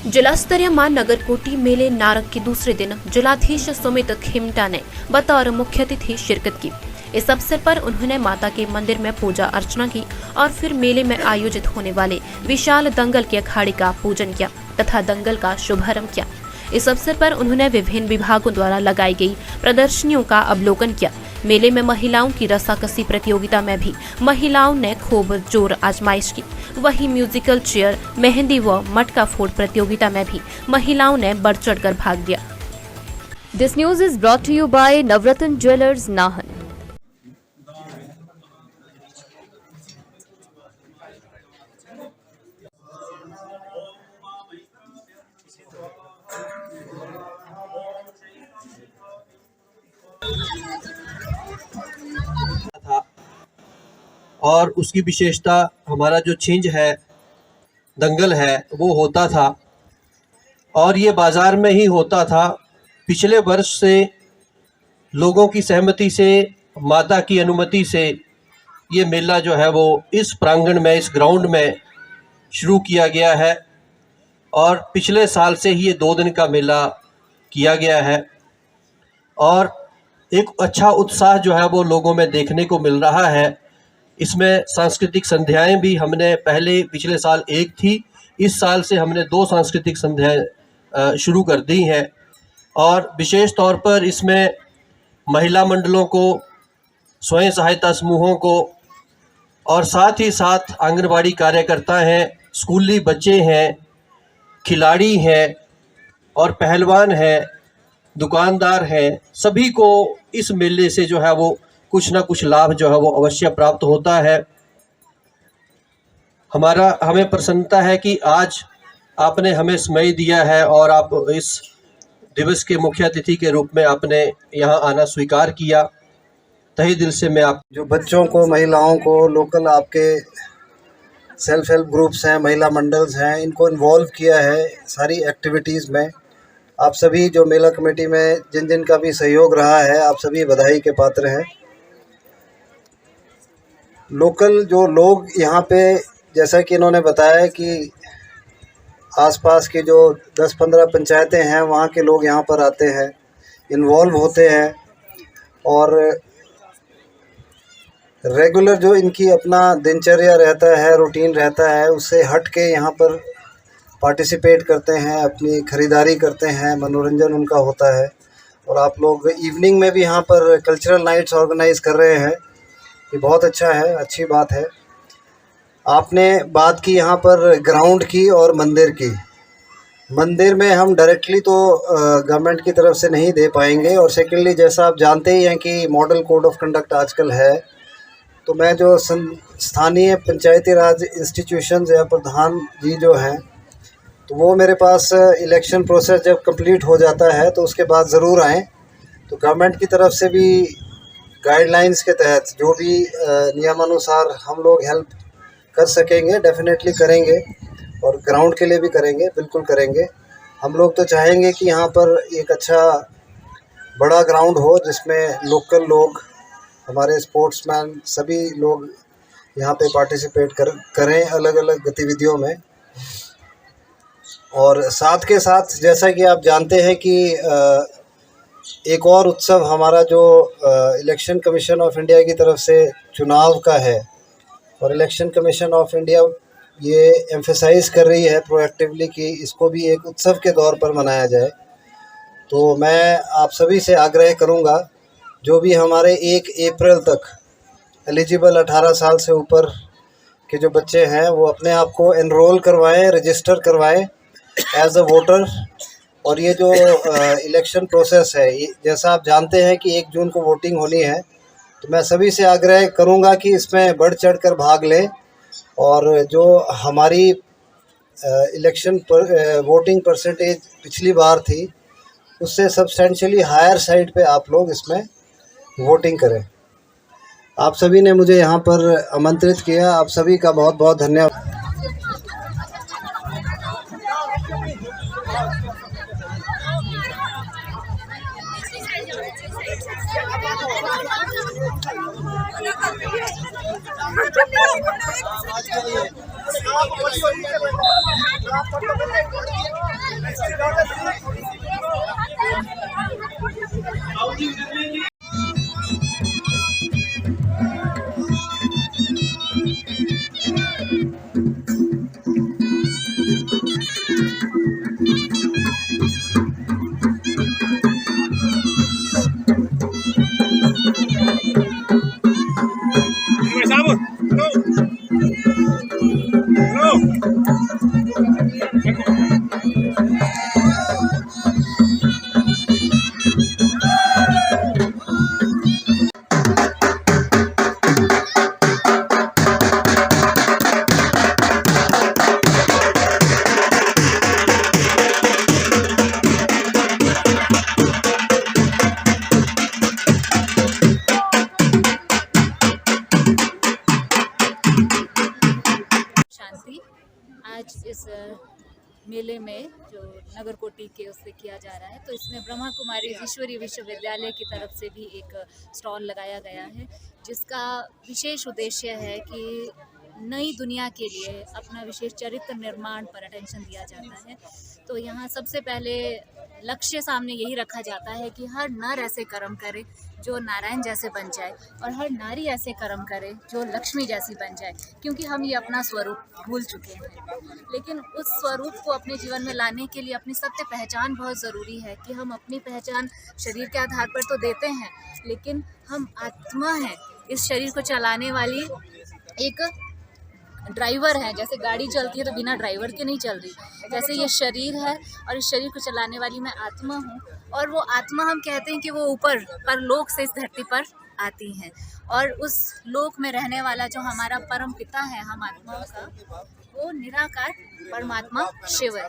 जिला स्तरीय मां नगरकोटी मेले नारक के दूसरे दिन जिलाधीश सुमित खिमटा ने बतौर मुख्य अतिथि शिरकत की। इस अवसर पर उन्होंने माता के मंदिर में पूजा अर्चना की और फिर मेले में आयोजित होने वाले विशाल दंगल के अखाड़े का पूजन किया तथा दंगल का शुभारंभ किया। इस अवसर पर उन्होंने विभिन्न विभागों द्वारा लगाई गई प्रदर्शनियों का अवलोकन किया। मेले में महिलाओं की रस्साकसी प्रतियोगिता में भी महिलाओं ने खूब जोर आजमाइश की। वहीं म्यूजिकल चेयर, मेहंदी व मटका फोड़ प्रतियोगिता में भी महिलाओं ने बढ़ चढ़कर भाग लिया। This news is brought to you by Navratna jewellers Nahan. था और उसकी विशेषता हमारा जो छिंज है, दंगल है, वो होता था और ये बाज़ार में ही होता था। पिछले वर्ष से लोगों की सहमति से, माता की अनुमति से ये मेला जो है वो इस प्रांगण में, इस ग्राउंड में शुरू किया गया है और पिछले साल से ही ये 2 दिन का मेला किया गया है और एक अच्छा उत्साह जो है वो लोगों में देखने को मिल रहा है। इसमें सांस्कृतिक संध्याएं भी हमने पिछले साल 1 थी, इस साल से हमने 2 सांस्कृतिक संध्याएं शुरू कर दी हैं और विशेष तौर पर इसमें महिला मंडलों को, स्वयं सहायता समूहों को और साथ ही साथ आंगनबाड़ी कार्यकर्ता हैं, स्कूली बच्चे हैं, खिलाड़ी हैं और पहलवान हैं, दुकानदार हैं, सभी को इस मेले से जो है वो कुछ ना कुछ लाभ जो है वो अवश्य प्राप्त होता है। हमें प्रसन्नता है कि आज आपने हमें समय दिया है और आप इस दिवस के मुख्य अतिथि के रूप में आपने यहाँ आना स्वीकार किया। तहे दिल से मैं आप जो बच्चों को, महिलाओं को, लोकल आपके सेल्फ हेल्प ग्रुप्स हैं, महिला मंडल्स हैं, इनको इन्वॉल्व किया है सारी एक्टिविटीज़ में। आप सभी जो मेला कमेटी में जिन जिन का भी सहयोग रहा है, आप सभी बधाई के पात्र हैं। लोकल जो लोग यहाँ पे, जैसा कि इन्होंने बताया कि आसपास की जो 10-15 पंचायतें हैं, वहाँ के लोग यहाँ पर आते हैं, इन्वॉल्व होते हैं और रेगुलर जो इनकी अपना दिनचर्या रहता है, रूटीन रहता है, उससे हट के यहाँ पर पार्टिसिपेट करते हैं, अपनी ख़रीदारी करते हैं, मनोरंजन उनका होता है। और आप लोग इवनिंग में भी यहाँ पर कल्चरल नाइट्स ऑर्गेनाइज़ कर रहे हैं, ये बहुत अच्छा है, अच्छी बात है। आपने बात की यहाँ पर ग्राउंड की और मंदिर की। मंदिर में हम डायरेक्टली तो गवर्नमेंट की तरफ से नहीं दे पाएंगे और सेकेंडली जैसा आप जानते ही हैं कि मॉडल कोड ऑफ कंडक्ट आजकल है, तो मैं जो स्थानीय पंचायती राज इंस्टीट्यूशंस या प्रधान जी जो हैं, तो वो मेरे पास इलेक्शन प्रोसेस जब कंप्लीट हो जाता है तो उसके बाद ज़रूर आएँ। तो गवर्नमेंट की तरफ से भी गाइडलाइंस के तहत जो भी नियमानुसार हम लोग हेल्प कर सकेंगे डेफिनेटली करेंगे और ग्राउंड के लिए भी करेंगे, बिल्कुल करेंगे। हम लोग तो चाहेंगे कि यहाँ पर एक अच्छा बड़ा ग्राउंड हो जिसमें लोकल लोग, हमारे स्पोर्ट्समैन, सभी लोग यहाँ पे पार्टिसिपेट करें अलग अलग गतिविधियों में। और साथ के साथ जैसा कि आप जानते हैं कि एक और उत्सव हमारा जो इलेक्शन कमीशन ऑफ इंडिया की तरफ से चुनाव का है और इलेक्शन कमीशन ऑफ इंडिया ये एम्फेसाइज़ कर रही है प्रोएक्टिवली कि इसको भी एक उत्सव के तौर पर मनाया जाए। तो मैं आप सभी से आग्रह करूँगा, जो भी हमारे 1 अप्रैल तक एलिजिबल 18 साल से ऊपर के जो बच्चे हैं वो अपने आप को एनरोल करवाएं, रजिस्टर करवाएं एज अ वोटर। और ये जो इलेक्शन प्रोसेस है, जैसा आप जानते हैं कि 1 जून को वोटिंग होनी है, तो मैं सभी से आग्रह करूंगा कि इसमें बढ़ चढ़कर भाग लें और जो हमारी इलेक्शन पर वोटिंग परसेंटेज पिछली बार थी उससे सब्सटेंशियली हायर साइड पे आप लोग इसमें वोटिंग करें। आप सभी ने मुझे यहाँ पर आमंत्रित किया, आप सभी का बहुत बहुत धन्यवाद। आप शांति आज इस मेले में जो नगर कोटी के उससे किया जा रहा है, तो इसमें ब्रह्मा कुमारी ईश्वरीय विश्वविद्यालय की तरफ से भी एक स्टॉल लगाया गया है, जिसका विशेष उद्देश्य है कि नई दुनिया के लिए अपना विशेष चरित्र निर्माण पर अटेंशन दिया जाता है। तो यहाँ सबसे पहले लक्ष्य सामने यही रखा जाता है कि हर नर ऐसे कर्म करे जो नारायण जैसे बन जाए और हर नारी ऐसे कर्म करे जो लक्ष्मी जैसी बन जाए, क्योंकि हम ये अपना स्वरूप भूल चुके हैं। लेकिन उस स्वरूप को अपने जीवन में लाने के लिए अपनी सत्य पहचान बहुत ज़रूरी है कि हम अपनी पहचान शरीर के आधार पर तो देते हैं, लेकिन हम आत्मा हैं, इस शरीर को चलाने वाली एक ड्राइवर है। जैसे गाड़ी चलती है तो बिना ड्राइवर के नहीं चल रही, जैसे ये शरीर है और इस शरीर को चलाने वाली मैं आत्मा हूँ। और वो आत्मा हम कहते हैं कि वो ऊपर परलोक से इस धरती पर आती हैं, और उस लोक में रहने वाला जो हमारा परम पिता है हम आत्माओं का, वो निराकार परमात्मा शिव है,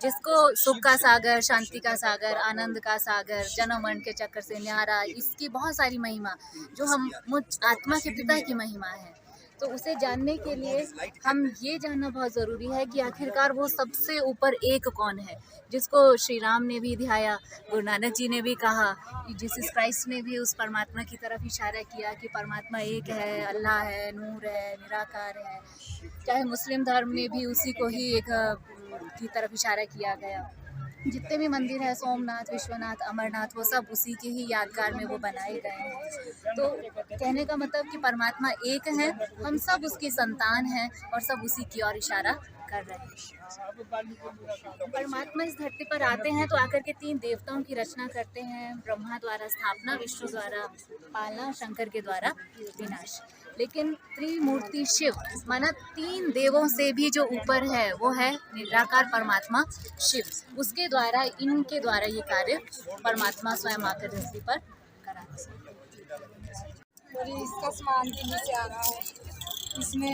जिसको सुख का सागर, शांति का सागर, आनंद का सागर, जन्म मरण के चक्कर से न्यारा, इसकी बहुत सारी महिमा जो हम मुझ आत्मा के पिता की महिमा है। तो उसे जानने के लिए हम ये जानना बहुत ज़रूरी है कि आखिरकार वो सबसे ऊपर एक कौन है, जिसको श्री राम ने भी ध्याया, गुरु नानक जी ने भी कहा, जीसस क्राइस्ट ने भी उस परमात्मा की तरफ इशारा किया कि परमात्मा एक है, अल्लाह है, नूर है, निराकार है। चाहे मुस्लिम धर्म में भी उसी को ही एक की तरफ इशारा किया गया। जितने भी मंदिर है, सोमनाथ, विश्वनाथ, अमरनाथ, वो सब उसी के ही यादगार में वो बनाए गए हैं। तो कहने का मतलब कि परमात्मा एक है, हम सब उसकी संतान हैं और सब उसी की ओर इशारा कर रहे हैं। परमात्मा इस धरती पर आते हैं तो आकर के 3 देवताओं की रचना करते हैं, ब्रह्मा द्वारा स्थापना, विष्णु द्वारा पालना, शंकर के द्वारा विनाश। लेकिन त्रिमूर्ति शिव माना 3 देवों से भी जो ऊपर है वो है निराकार परमात्मा शिव। उसके द्वारा, इनके द्वारा ये कार्य परमात्मा स्वयं आकर धरती पर कराते हैं। और इसका सामान दिल्ली से आ रहा है, इसमें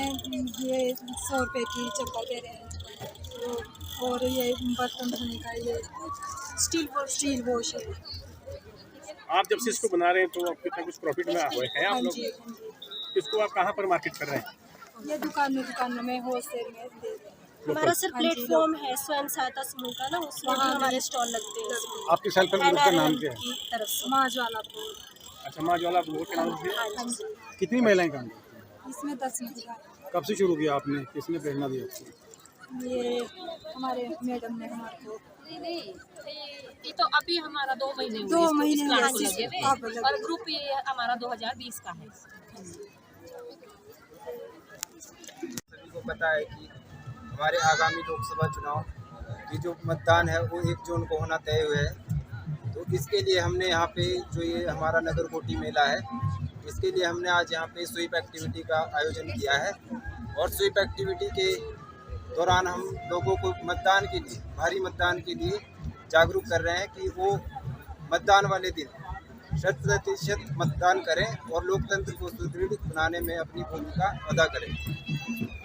ये 100 रुपये की चप्पल दे रहे हैं, तो और ये बर्तन धोने का ये स्टील वॉश है। आप जब से इसको बना रहे हैं तो आपके पास कुछ प्रॉफिट में हुए हैं आप लोग? इसको आप कहाँ पर मार्केट कर रहे हैं? ये दुकान में होलसेल में दे रहे हैं। हमारा सर प्लेटफॉर्म है स्वयं सहायता समूह का ना, उसमें भी हमारे स्टॉल लगते हैं। आपके सेल्फ हेल्प ग्रुप का नाम क्या है? की तरफ से माँ ज्वाला को अच्छा, माँ ज्वाला ग्रुप के नाम से। हाँ जी, कितनी महिलाएं काम करती हैं? इसमें 10 महिला। कब से शुरू किया आपने? किसने प्रेरणा दी आपको? ये हमारे मैडम ने हमारे को ये तो अभी हमारा 2 महीने हुए 2 महीने इस प्लान को हुए, लगे हुए, आप लगे। और ग्रुप ये हमारा 2020 का है। सभी को पता है कि हमारे आगामी लोकसभा चुनाव की जो मतदान है वो 1 जून को होना तय हुआ है। तो इसके लिए हमने यहाँ पे जो ये हमारा नगर कोटी मेला है, इसके लिए हमने आज यहाँ पे स्वीप एक्टिविटी का आयोजन किया है। और स्वीप एक्टिविटी के दौरान हम लोगों को मतदान के लिए, भारी मतदान के लिए जागरूक कर रहे हैं कि वो मतदान वाले दिन 100% मतदान करें और लोकतंत्र को सुदृढ़ बनाने में अपनी भूमिका अदा करें।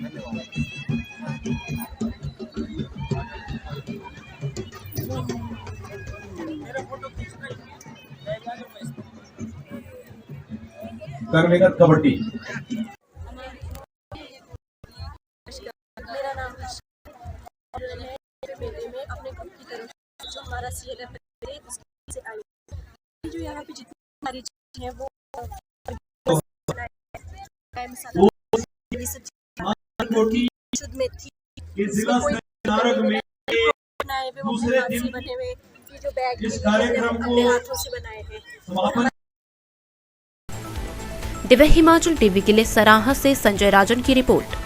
धन्यवाद। कर्मगत कबड्डी। मेरा नाम और मैं मेले में अपने ग्रुप की तरफ जो हमारा CLF है उससे आई, जो यहाँ पे जितनी सारी चीजें हैं वो शुद्ध मेथी, बनाए हुए वो अपने हाथ से बने हुए, ये जो बैग इस कार्यक्रम को अपने हाथों से बनाए हैं। समापन दिव्य हिमाचल टीवी के लिए सराहा से संजय राजन की रिपोर्ट।